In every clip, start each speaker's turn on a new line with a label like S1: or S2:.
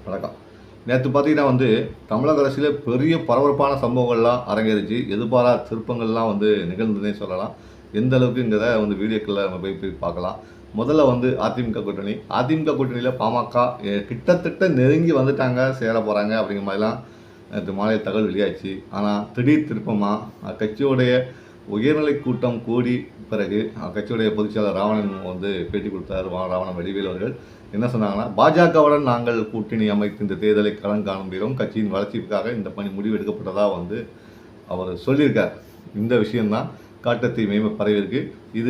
S1: வணக்கம். நேற்று பார்த்தீங்கன்னா தமிழக அரசியல பெரிய பரபரப்பான சம்பவங்கள்லாம் அரங்கேறிச்சு. எதிர்பாராத திருப்பங்கள்லாம் நிகழ்ந்ததுன்னே சொல்லலாம். எந்த அளவுக்குங்கிறத வீடியோக்குள்ள நம்ம போய் பார்க்கலாம். முதல்ல அதிமுக கூட்டணி. அதிமுக கூட்டணியில பாமக கிட்டத்தட்ட நெருங்கி வந்துட்டாங்க, சேர போறாங்க அப்படிங்கிற மாதிரிலாம் நேற்று மாலை தகவல் வெளியாச்சு. ஆனால் திடீர் திருப்பமா கட்சியோடைய உயர்நிலை கூட்டம் கூடி பிறகு கட்சியுடைய பொதுச்செயலாளர் ராவணன் பேட்டி கொடுத்தார். ராவணன் வடிவேல் அவர்கள் என்ன சொன்னாங்கன்னா, பாஜகவுடன் நாங்கள் கூட்டணி அமைத்து இந்த தேர்தலை களம் காண்கிறோம், கட்சியின் வளர்ச்சிக்காக இந்த பணி முடிவு எடுக்கப்பட்டதாக அவர் சொல்லியிருக்கார். இந்த விஷயம்தான் காட்டத்தை மேம்பட பரவியிருக்கு.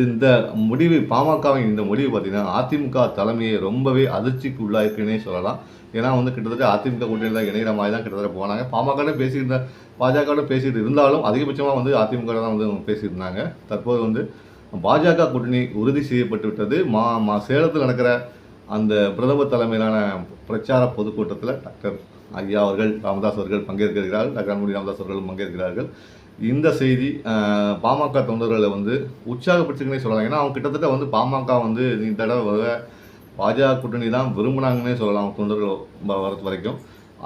S1: இந்த முடிவு, பாமகவின் இந்த முடிவு பார்த்தீங்கன்னா அதிமுக தலைமையை ரொம்பவே அதிர்ச்சிக்கு உள்ளாயிருக்குன்னே சொல்லலாம். ஏன்னா கிட்டத்தட்ட அதிமுக கூட்டணியில் இணைகிற மாதிரி தான் கிட்டத்தட்ட போனாங்க. பாஜகவோட பேசிட்டு இருந்தாலும் அதிகபட்சமாக அதிமுக தான் பேசியிருந்தாங்க. தற்போது பாஜக கூட்டணி உறுதி செய்யப்பட்டு விட்டது. சேலத்தில் நடக்கிற அந்த பிரதமர் தலைமையிலான பிரச்சார பொதுக்கூட்டத்தில் டாக்டர் ஐயா அவர்கள், ராமதாஸ் அவர்கள் பங்கேற்கிறார்கள். டாக்டர் அன்புமணி ராமதாஸ் அவர்கள் பங்கேற்கிறார்கள். இந்த செய்தி பாமக தொண்டர்களை உற்சாகப்படுத்துக்குன்னே சொல்லலாம். ஏன்னா அவங்க கிட்டத்தட்ட பாமக இந்த தடவை பாஜக கூட்டணி தான் விரும்பினாங்கன்னே சொல்லலாம். அவங்க தொண்டர்கள் வரது வரைக்கும்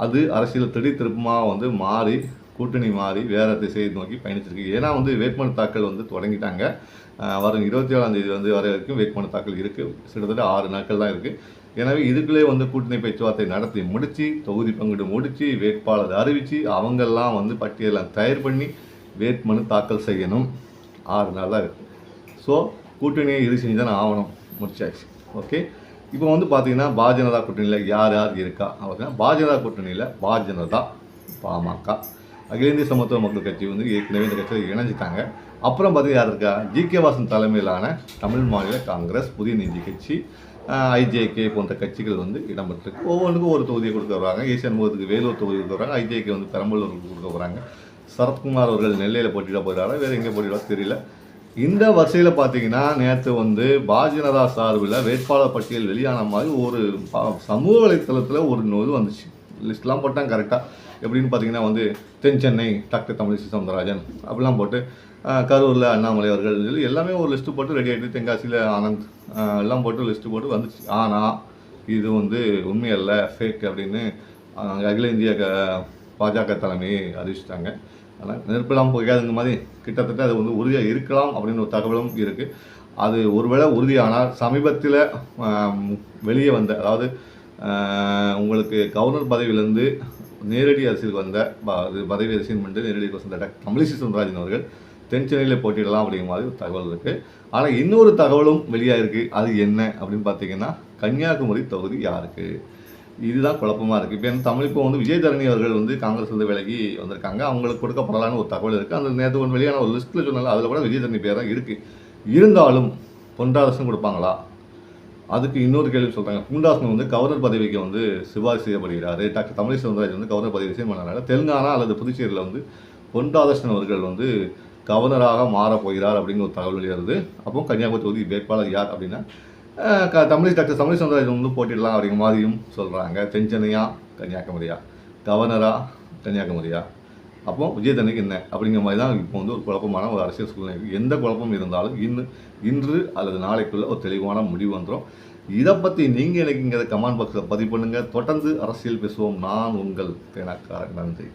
S1: அது அரசியல் திடீர் திருப்பமாக மாறி, கூட்டணி மாறி வேறு திசையை நோக்கி பயணிச்சிருக்கு. ஏன்னா வேட்புமனு தாக்கல் தொடங்கிட்டாங்க. வரும் 27ஆம் தேதி வர வரைக்கும் வேட்புமனு தாக்கல் இருக்குது. கிட்டத்தட்ட 6 நாட்கள் தான் இருக்குது. எனவே இதுக்குள்ளே கூட்டணி பேச்சுவார்த்தை நடத்தி முடித்து, தொகுதி பங்கீடு முடித்து, வேட்பாளர் அறிவித்து, அவங்கெல்லாம் பட்டியலாம் தயார் பண்ணி வேட்புமனு தாக்கல் செய்யணும். 6 நாள் தான் இருக்குது. ஸோ கூட்டணியை இது செஞ்சு தான் ஆகணும். முடிச்சாச்சு. ஓகே. இப்போ பார்த்தீங்கன்னா பாரதிய ஜனதா கூட்டணியில் யார் யார் இருக்கா அப்படின்னா, பாரதிய ஜனதா கூட்டணியில் பாரதிய ஜனதா, பாமக, அகில இந்திய சமத்துவ மக்கள் கட்சி ஏற்கனவே இந்த கட்சியில் இணைஞ்சிட்டாங்க. அப்புறம் பார்த்தீங்கன்னா யார் இருக்கா, ஜி.கே. வாசன் தலைமையிலான தமிழ் மாநில காங்கிரஸ், புதிய நீதி கட்சி, ஐஜேகே போன்ற கட்சிகள் இடம்பெற்றிருக்கு. ஒவ்வொன்றுக்கும் ஒரு தொகுதியை கொடுக்க வராங்க. ஏசியன் முகத்துக்கு வேலூர் தொகுதி கொடுக்க வராங்க. ஐஜேகே பெரம்பலூருக்கு கொடுக்க போகிறாங்க. சரத்குமார் அவர்கள் நெல்லையில் போட்டியிட போகிறாங்க. வேறு எங்கே போட்டியிட தெரியல. இந்த வரிசையில் பார்த்தீங்கன்னா நேற்று பாரதிய ஜனதா சார்பில் வேட்பாளர் பட்டியல் வெளியான மாதிரி ஒரு சமூக வலைத்தளத்தில் ஒரு இது வந்துச்சு. லிஸ்ட்லாம் போட்டாங்க கரெக்டாக. எப்படின்னு பார்த்தீங்கன்னா தென் சென்னை டாக்டர் தமிழிசை சவுந்தரராஜன் அப்படிலாம் போட்டு, கரூரில் அண்ணாமலை அவர்கள் எல்லாமே ஒரு லிஸ்ட்டு போட்டு ரெடி ஆகிட்டு, தென்காசியில் ஆனந்த் எல்லாம் போட்டு லிஸ்ட்டு போட்டு வந்துச்சு. ஆனால் இது உண்மையல்ல, ஃபேக் அப்படின்னு அகில இந்திய பாஜக தலைமையை அறிவிச்சிட்டாங்க. ஆனால் நெருப்பெல்லாம் போகாதுங்க மாதிரி கிட்டத்தட்ட அது உறுதியாக இருக்கலாம் அப்படின்னு ஒரு தகவலும் இருக்குது. அது ஒருவேளை உறுதியானால் சமீபத்தில் வெளியே வந்த, அதாவது உங்களுக்கு கவர்னர் பதவியிலேருந்து நேரடி அரசியலுக்கு வந்த, பதவி அரசியல் பண்ணிட்டு நேரடி வந்த டாக்டர் தமிழிசை சவுந்தரராஜன் அவர்கள் தென் சென்னையில் போட்டியிடலாம் அப்படிங்கிற மாதிரி ஒரு தகவல் இருக்குது. ஆனால் இன்னொரு தகவலும் வெளியாக இருக்குது. அது என்ன அப்படின்னு பார்த்தீங்கன்னா, கன்னியாகுமரி தொகுதி யாருக்கு? இதுதான் குழப்பமாக இருக்குது. இப்போ விஜய் தரணி அவர்கள் காங்கிரஸ் விலகி வந்திருக்காங்க. அவங்களுக்கு கொடுக்கப்படலான்னு ஒரு தகவல் இருக்குது. அந்த நேற்று வெளியான ஒரு லிஸ்ட்டில் சொன்னாலும் அதில் கூட விஜய் தரணி பேர் தான் இருக்குது. இருந்தாலும் பொன்ராதாகிருஷ்ணன் கொடுப்பாங்களா? அதுக்கு இன்னொரு கேள்வி சொல்கிறாங்க. பொன்ராதாகிருஷ்ணன் கவர்னர் பதவிக்கு சிபாரிசு செய்யப்படுகிறார். டாக்டர் தமிழிசை சவுந்தரராஜன் கவர்னர் பதவி ரிசைன் பண்ணனால தெலுங்கானா அல்லது புதுச்சேரியில் பொன்ராதாகிருஷ்ணன் அவர்கள் கவர்னராக மாறப்போகிறார் அப்படிங்கிற ஒரு தகவல் வெளியாகிறது. அப்போ கன்னியாகுமரி தொகுதி வேட்பாளர் யார் அப்படின்னா, டாக்டர் தமிழிசை சவுந்தரராஜன் போட்டிடலாம் அப்படிங்கிற மாதிரியும் சொல்கிறாங்க. தென் சென்னையா, கன்னியாகுமரியா, கவர்னரா, கன்னியாகுமரியா, அப்போ விஜயதரணிக்கு என்ன அப்படிங்கிற மாதிரி தான் இப்போ ஒரு குழப்பமான ஒரு அரசியல் சூழ்நிலை. எந்த குழப்பம் இருந்தாலும் இன்று அல்லது நாளைக்குள்ள ஒரு தெளிவான முடிவு வந்துடும். இதை பற்றி நீங்கள் எனக்குங்கிறத கமெண்ட் பாக்ஸில் பதிவு பண்ணுங்கள். தொடர்ந்து அரசியல் பேசுவோம். நான் உங்கள் தேனாக்காரன். நன்றி.